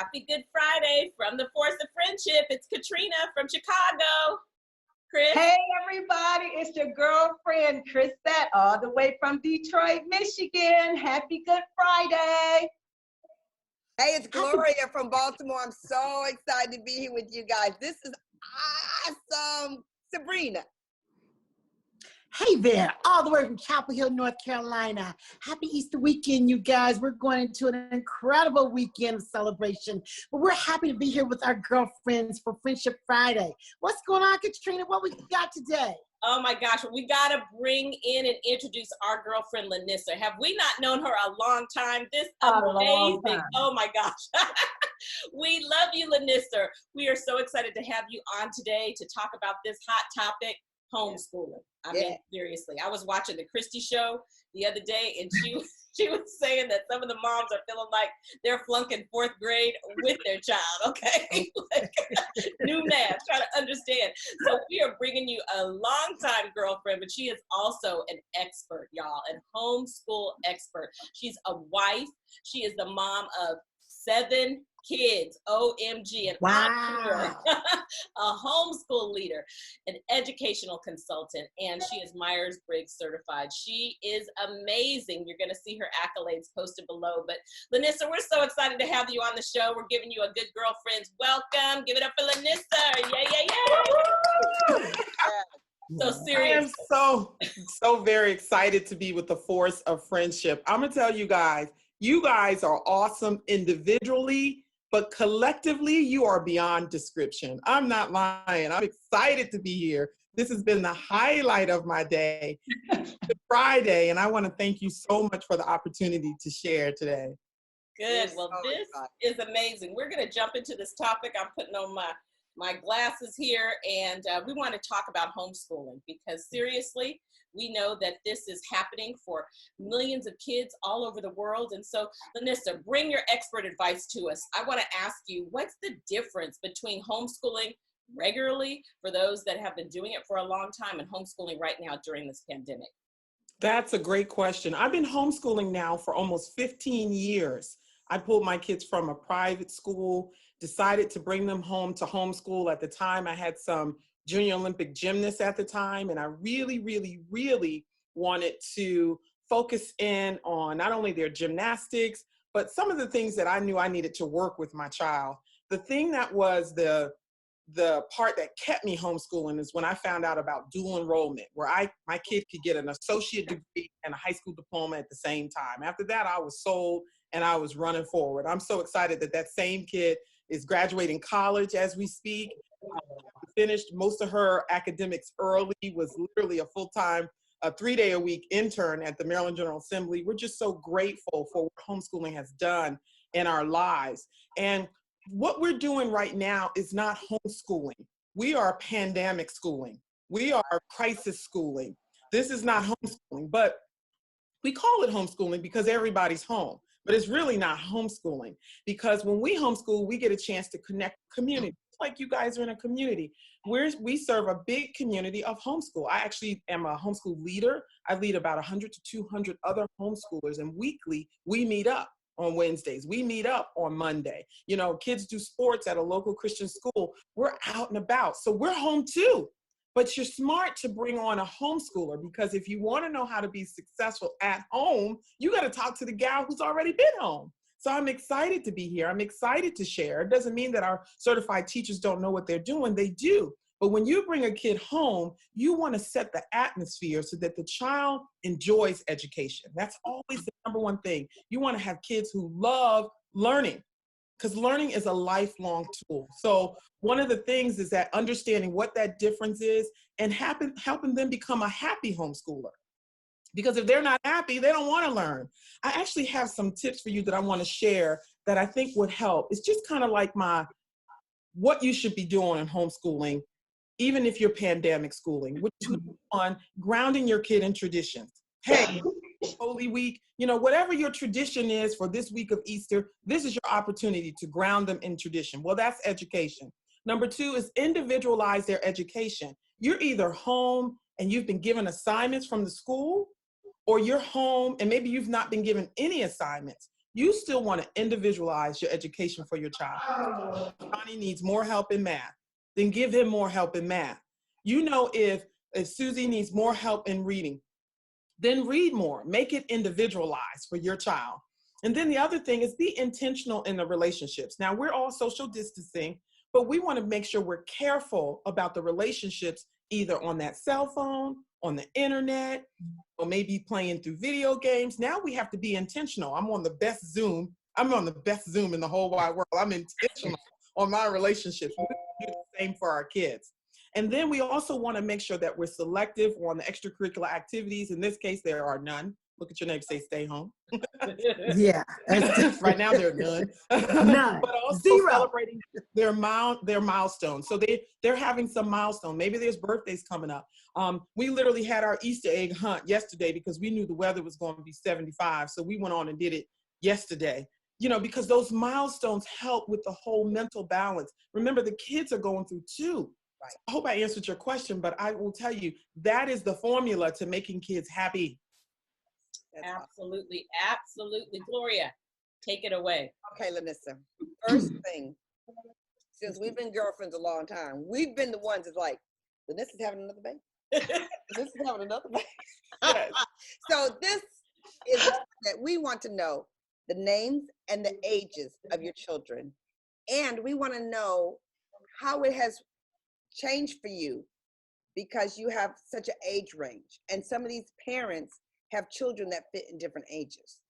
Happy Good Friday from the Force of Friendship. It's Katrina from Chicago. Chris? Hey everybody, it's your girlfriend, Chrisette, all the way from Detroit, Michigan. Happy Good Friday. Hey, it's Gloria from Baltimore. I'm so excited to be here with you guys. This is awesome. Sabrina. Hey there, all the way from Chapel Hill, North Carolina. Happy Easter weekend, you guys. We're going into an incredible weekend of celebration, but we're happy to be here with our girlfriends for Friendship Friday. What's going on, Katrina? What we got today? Oh my gosh, we gotta bring in and introduce our girlfriend LaNissir. Have we not known her a long time? This amazing, oh my gosh. We love you, LaNissir. We are so excited to have you on today to talk about this hot topic, homeschooling. I mean, seriously, I was watching the Christie show the other day, and she was saying that some of the moms are feeling like they're flunking 4th grade with their child, okay? Like, new math, trying to understand. So we are bringing you a longtime girlfriend, but she is also an expert, y'all, an homeschool expert. She's a wife. She is the mom of 7 kids, OMG, an entrepreneur, a homeschool leader, an educational consultant, and she is Myers-Briggs certified. She is amazing. You're going to see her accolades posted below. But LaNissir, we're so excited to have you on the show. We're giving you a good girlfriend's welcome. Give it up for LaNissir. Yay. So serious. I am so very excited to be with the Force of Friendship. I'm going to tell you guys are awesome individually, but collectively, you are beyond description. I'm not lying. I'm excited to be here. This has been the highlight of my day, Friday, and I want to thank you so much for the opportunity to share today. Good. Well, this is amazing. We're going to jump into this topic. I'm putting on my glasses here, and we want to talk about homeschooling because seriously, we know that this is happening for millions of kids all over the world. And so, LaNissir, bring your expert advice to us. I want to ask you, what's the difference between homeschooling regularly for those that have been doing it for a long time and homeschooling right now during this pandemic? That's a great question. I've been homeschooling now for almost 15 years. I pulled my kids from a private school, decided to bring them home to homeschool. At the time, I had some junior Olympic gymnasts at the time, and I really wanted to focus in on not only their gymnastics, but some of the things that I knew I needed to work with my child. The thing that was the part that kept me homeschooling is when I found out about dual enrollment, where my kid could get an associate degree and a high school diploma at the same time. After that, I was sold and I was running forward. I'm so excited that that same kid is graduating college as we speak. Finished most of her academics early, was literally a full-time, 3-day-a-week intern at the Maryland General Assembly. We're just so grateful for what homeschooling has done in our lives. And what we're doing right now is not homeschooling. We are pandemic schooling. We are crisis schooling. This is not homeschooling, but we call it homeschooling because everybody's home. But it's really not homeschooling, because when we homeschool, we get a chance to connect community. Like you guys are in a community where we serve a big community of homeschool. I actually am a homeschool leader. I lead about 100 to 200 other homeschoolers, and weekly we meet up on Wednesdays. We meet up on Monday. You know, kids do sports at a local Christian school. We're out and about. So we're home too. But you're smart to bring on a homeschooler, because if you want to know how to be successful at home, you got to talk to the gal who's already been home. So I'm excited to be here. I'm excited to share. It doesn't mean that our certified teachers don't know what they're doing. They do. But when you bring a kid home, you want to set the atmosphere so that the child enjoys education. That's always the number one thing. You want to have kids who love learning, because learning is a lifelong tool. So one of the things is that understanding what that difference is and helping them become a happy homeschooler. Because if they're not happy, they don't want to learn. I actually have some tips for you that I want to share that I think would help. It's just kind of like what you should be doing in homeschooling, even if you're pandemic schooling, which is on grounding your kid in traditions. Hey, Holy Week, you know, whatever your tradition is for this week of Easter, this is your opportunity to ground them in tradition. Well, that's education. Number 2 is individualize their education. You're either home and you've been given assignments from the school, or you're home and maybe you've not been given any assignments. you still want to individualize your education for your child. Johnny needs more help in math, then give him more help in math. You know, if Susie needs more help in reading, then read more, make it individualized for your child. And then the other thing is be intentional in the relationships. Now, we're all social distancing, but we want to make sure we're careful about the relationships, either on that cell phone, on the internet, or maybe playing through video games. Now we have to be intentional. I'm on the best Zoom in the whole wide world. I'm intentional on my relationships. We do the same for our kids. And then we also want to make sure that we're selective on the extracurricular activities. In this case, there are none. Look at your neighbor, say, stay home. Yeah. Right now, there are none. None. But also Zero. celebrating their milestones. So they're having some milestone. Maybe there's birthdays coming up. We literally had our Easter egg hunt yesterday because we knew the weather was going to be 75. So we went on and did it yesterday. You know, because those milestones help with the whole mental balance. Remember, the kids are going through too. Right. I hope I answered your question, but I will tell you, that is the formula to making kids happy. Absolutely, absolutely. Gloria, take it away. Okay, LaNissir. First thing, since we've been girlfriends a long time, we've been the ones that's like, LaNissir's having another baby. LaNissir's having another baby. Yes. So this is that we want to know the names and the ages of your children. And we want to know how it has changed for you because you have such an age range. And some of these parents have children that fit in different ages.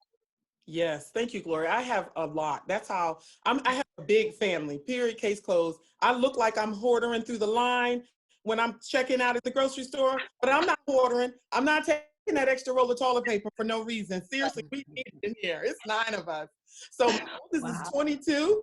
Yes, thank you, Gloria. I have a lot. That's how I have a big family, period, case closed. I look like I'm hoarding through the line when I'm checking out at the grocery store, but I'm not hoarding. I'm not taking that extra roll of toilet paper for no reason. Seriously, we need it in here. It's 9 of us. So my oldest is 22.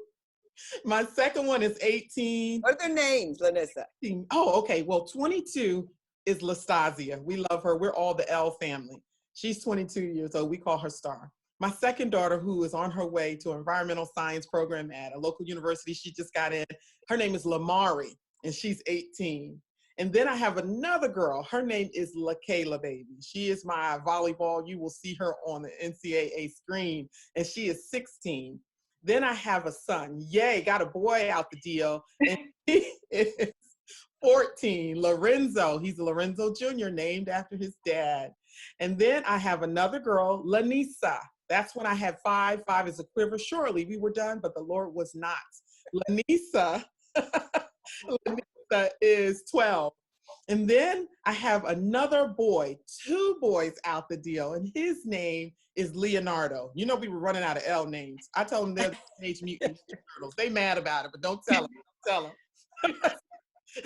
My second one is 18. What are their names, LaNissir? Oh, okay. Well, 22 is Lastasia. We love her. We're all the L family. She's 22 years old. We call her Star. My second daughter, who is on her way to an environmental science program at a local university, she just got in. Her name is Lamari, and she's 18. And then I have another girl. Her name is LaKayla, baby. She is my volleyball. You will see her on the NCAA screen, and she is 16. Then I have a son. Yay, got a boy out the deal. And he is 14, Lorenzo. He's Lorenzo Jr., named after his dad. And then I have another girl, LaNissir. That's when I had 5. 5 is a quiver. Surely we were done, but the Lord was not. LaNissir is 12. And then I have another boy, 2 boys out the deal, and his name is Leonardo. You know, we were running out of L names. I told them they're Teenage Mutant Ninja Turtles. They mad about it, but don't tell them. Don't tell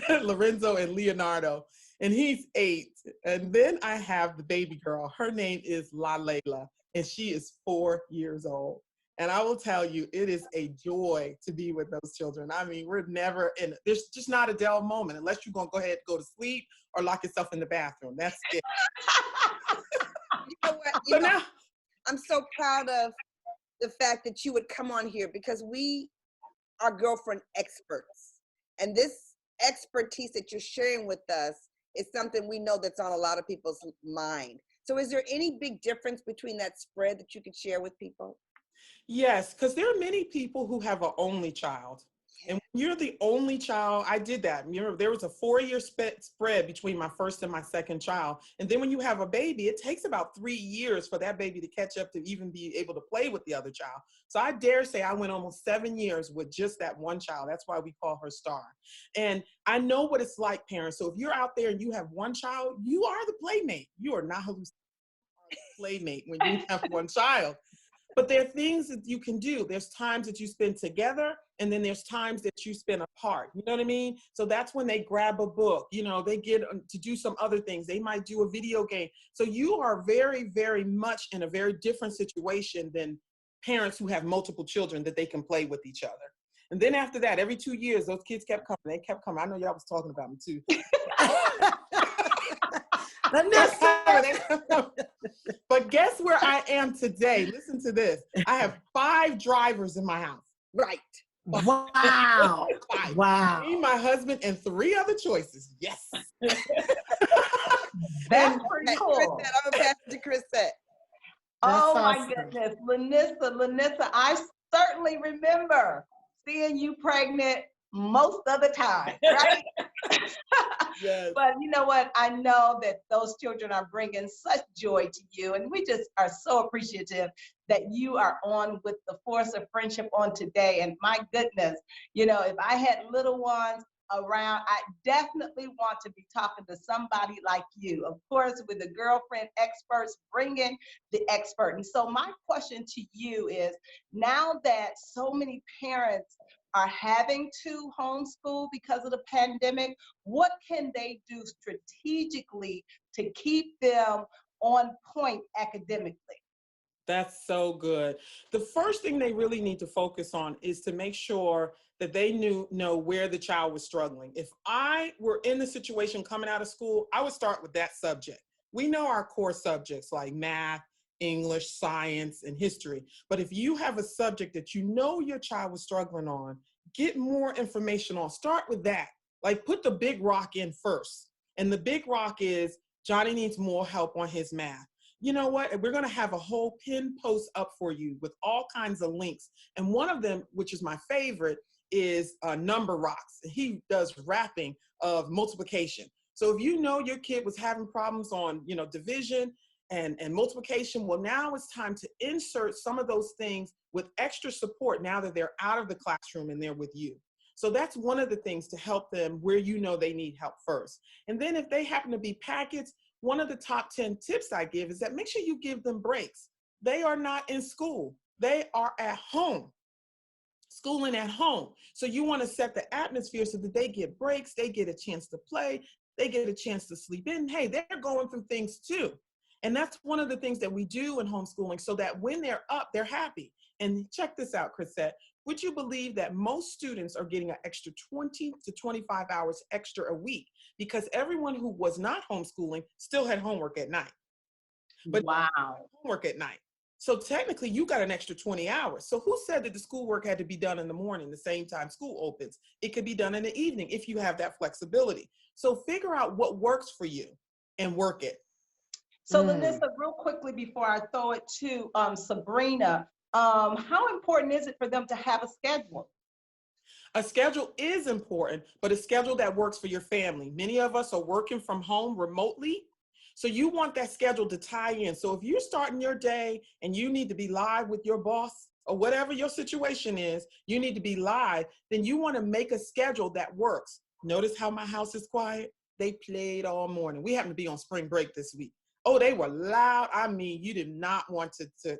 them. Lorenzo and Leonardo, and he's 8. And then I have the baby girl. Her name is Layla, and she is 4 years old. And I will tell you, it is a joy to be with those children. I mean, we're never in, there's just not a dull moment unless you're going to go ahead and go to sleep or lock yourself in the bathroom. That's it. You know what? Now, I'm so proud of the fact that you would come on here because we are girlfriend experts. And this expertise that you're sharing with us is something we know that's on a lot of people's mind. So is there any big difference between that spread that you could share with people? Yes, because there are many people who have an only child. And when you're the only child, I did that. Remember, there was a 4-year spread between my first and my second child. And then when you have a baby, it takes about 3 years for that baby to catch up to even be able to play with the other child. So I dare say I went almost 7 years with just that one child. That's why we call her Star. And I know what it's like, parents. So if you're out there and you have one child, you are the playmate. You are not hallucinating. You are the playmate when you have one child. But there are things that you can do. There's times that you spend together, and then there's times that you spend apart. You know what I mean? So that's when they grab a book. You know, they get to do some other things. They might do a video game. So you are very, very much in a very different situation than parents who have multiple children that they can play with each other. And then after that, every 2 years, those kids kept coming. They kept coming. I know y'all was talking about them too. But guess where I am today? Listen to this. I have 5 drivers in my house. Right. Wow. 5. Wow. Me, my husband, and 3 other choices. Yes. That's pretty cool. I'm going to pass it to Chrisette. Oh my awesome. goodness, LaNissir, I certainly remember seeing you pregnant most of the time, right? Yes. But you know what? I know that those children are bringing such joy to you, and we just are so appreciative that you are on with the Force of Friendship on today. And my goodness, you know, if I had little ones around, I definitely want to be talking to somebody like you. Of course, with the Girlfriend Experts, bringing the expert. And so my question to you is, now that so many parents are having to homeschool because of the pandemic, what can they do strategically to keep them on point academically? That's so good. The first thing they really need to focus on is to make sure that they know where the child was struggling. If I were in the situation coming out of school, I would start with that subject. We know our core subjects like math, English, science, and history. But if you have a subject that you know your child was struggling on, get more information on. Start with that. Like put the big rock in first. And the big rock is Johnny needs more help on his math. You know what? We're going to have a whole pin post up for you with all kinds of links. And one of them, which is my favorite, is Number Rocks. He does rapping of multiplication. So if you know your kid was having problems on, you know, division and multiplication, well, now it's time to insert some of those things with extra support now that they're out of the classroom and they're with you. So that's one of the things to help them where you know they need help first. And then if they happen to be packets, one of the top 10 tips I give is that make sure you give them breaks. They are not in school. They are at home, schooling at home. So you want to set the atmosphere so that they get breaks, they get a chance to play, they get a chance to sleep in. Hey, they're going through things too. And that's one of the things that we do in homeschooling so that when they're up, they're happy. And check this out, Chrisette. Would you believe that most students are getting an extra 20 to 25 hours extra a week? Because everyone who was not homeschooling still had homework at night. But wow. Homework at night. So technically you got an extra 20 hours. So who said that the schoolwork had to be done in the morning, the same time school opens? It could be done in the evening if you have that flexibility. So figure out what works for you and work it. So LaNissir, real quickly before I throw it to Sabrina, how important is it for them to have a schedule? A schedule is important, but a schedule that works for your family. Many of us are working from home remotely, so you want that schedule to tie in. So if you're starting your day and you need to be live with your boss or whatever your situation is, you need to be live, then you want to make a schedule that works. Notice how my house is quiet? They played all morning. We happen to be on spring break this week. Oh, they were loud. I mean, you did not want to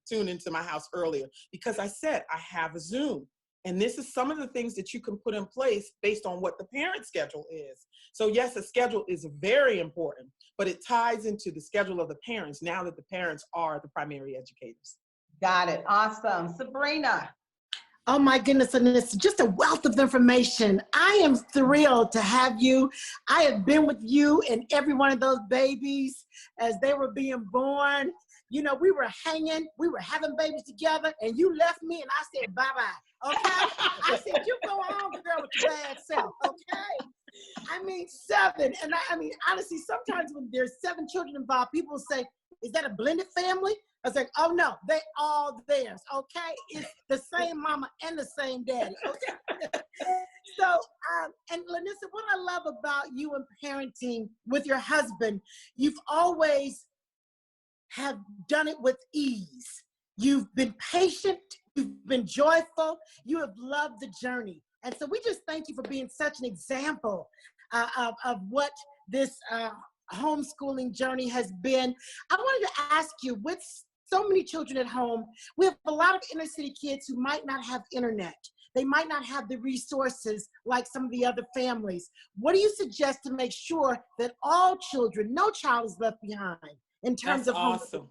tune into my house earlier because I said I have a Zoom. And this is some of the things that you can put in place based on what the parent schedule is. So yes, a schedule is very important, but it ties into the schedule of the parents now that the parents are the primary educators. Got it. Awesome. Sabrina. Oh my goodness, and it's just a wealth of information. I am thrilled to have you. I have been with you and every one of those babies as they were being born. You know, we were hanging, we were having babies together, and you left me and I said, bye-bye, okay? I said, you go on, girl, with your bad self, okay? I mean, 7, and I mean, honestly, sometimes when there's 7 children involved, people say, is that a blended family? I was like, oh no, they all theirs, okay? It's the same mama and the same daddy, okay? So, and LaNissir, what I love about you and parenting with your husband, you've always have done it with ease. You've been patient, you've been joyful, you have loved the journey. And so we just thank you for being such an example of what this homeschooling journey has been. I wanted to ask you, with so many children at home, we have a lot of inner city kids who might not have internet. They might not have the resources like some of the other families. What do you suggest to make sure that all children, no child is left behind in terms of awesome.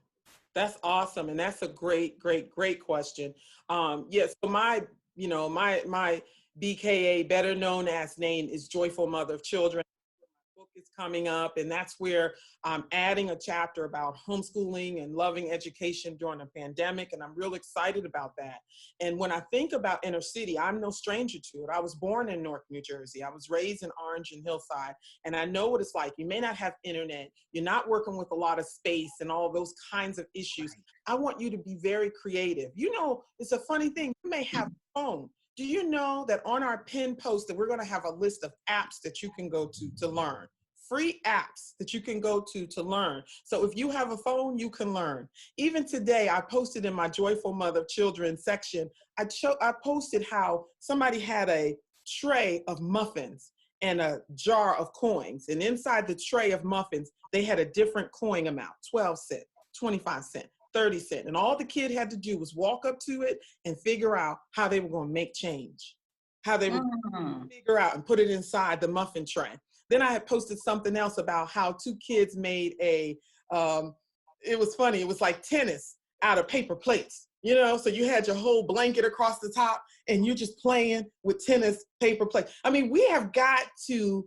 That's awesome. And that's a great question. Yes, so my BKA, better known as name, is Joyful Mother of Children. book is coming up, and that's where I'm adding a chapter about homeschooling and loving education during a pandemic, and I'm real excited about that. And when I think about inner city, I'm no stranger to it. I was born in Newark, New Jersey. I was raised in Orange and Hillside, and I know what it's like. You may not have internet. You're not working with a lot of space and all those kinds of issues. I want you to be very creative. You know, it's a funny thing. You may have a phone. Do you know that on our pin post that we're going to have a list of apps that you can go to learn? Free apps that you can go to learn. So if you have a phone, you can learn. Even today, I posted in my Joyful Mother of Children section, I posted how somebody had a tray of muffins and a jar of coins. And inside the tray of muffins, they had a different coin amount, 12 cents, 25 cents. 30 cents. And all the kid had to do was walk up to it and figure out how they were going to make change, how they would figure out and put it inside the muffin tray. Then I had posted something else about how two kids made a, it was funny. It was like tennis out of paper plates, you know? So you had your whole blanket across the top and you're just playing with tennis paper plates. I mean, we have got to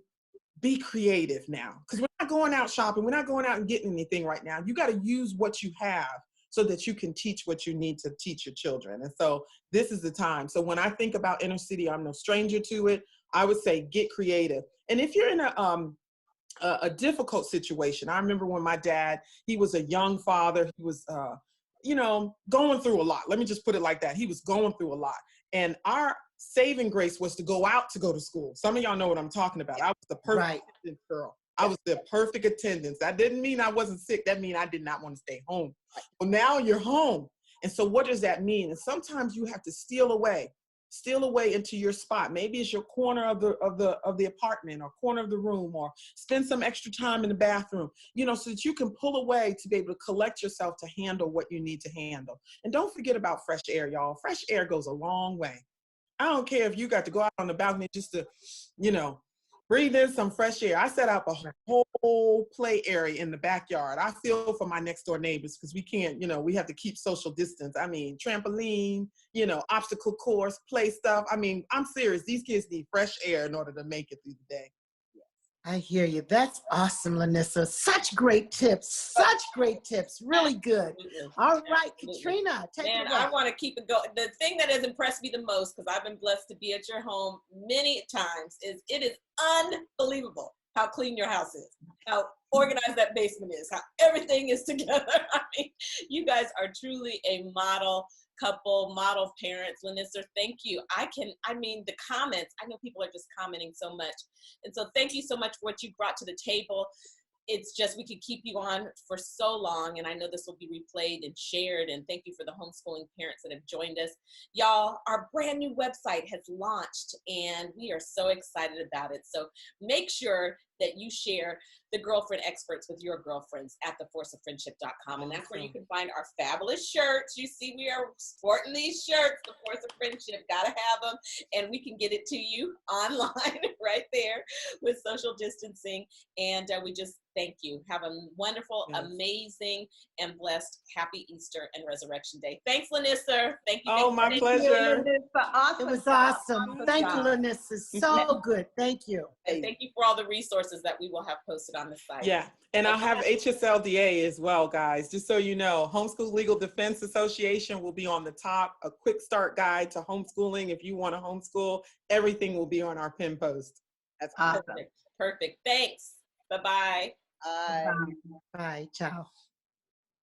be creative now, because we're not going out shopping. We're not going out and getting anything right now. You got to use what you have so that you can teach what you need to teach your children. And so this is the time. So when I think about inner city, I'm no stranger to it. I would say get creative. And if you're in a difficult situation, I remember when my dad, he was a young father. He was, you know, going through a lot. Let me just put it like that. He was going through a lot. And our saving grace was to go out to go to school. Some of y'all know what I'm talking about. I was the perfect attendance girl. I was the perfect attendance. That didn't mean I wasn't sick. That mean I did not want to stay home. Well, now you're home. And so what does that mean? And sometimes you have to steal away into your spot. Maybe it's your corner of the apartment or corner of the room, or spend some extra time in the bathroom, you know, so that you can pull away to be able to collect yourself to handle what you need to handle. And don't forget about fresh air, y'all. Fresh air goes a long way. I don't care if you got to go out on the balcony just to, you know, breathe in some fresh air. I set up a whole play area in the backyard. I feel for my next door neighbors because we can't, you know, we have to keep social distance. I mean, trampoline, you know, obstacle course, play stuff. I mean, I'm serious. These kids need fresh air in order to make it through the day. I hear you. That's awesome, LaNissir. Such great tips. Such great tips. Really good. All right, Katrina, take it away. I want to keep it going. The thing that has impressed me the most, because I've been blessed to be at your home many times, is it is unbelievable how clean your house is, how organized that basement is, how everything is together. I mean, you guys are truly a model couple, model parents. LaNissir, thank you. I mean, the comments, I know people are just commenting so much. And so thank you so much for what you brought to the table. It's just, we could keep you on for so long, and I know this will be replayed and shared, and thank you for the homeschooling parents that have joined us. Y'all, our brand new website has launched, and we are so excited about it. So make sure that you share the Girlfriend Experts with your girlfriends at theforceoffriendship.com, and that's where you can find our fabulous shirts. You see, we are sporting these shirts, The Force of Friendship, gotta have them, and we can get it to you online right there with social distancing, and we just thank you. Have a wonderful, amazing, and blessed happy Easter and Resurrection Day. Thanks, LaNissir. Thank you. Oh, my pleasure. Awesome. It was awesome. Thank you, LaNissir. So good. Thank you. And thank you for all the resources that we will have posted on the site. Yeah, and I'll have HSLDA as well, guys. Just so you know, Homeschool Legal Defense Association will be on the top. A quick start guide to homeschooling. If you want to homeschool, everything will be on our pin post. That's awesome. Perfect. Thanks. Bye-bye. Bye. Bye. Ciao.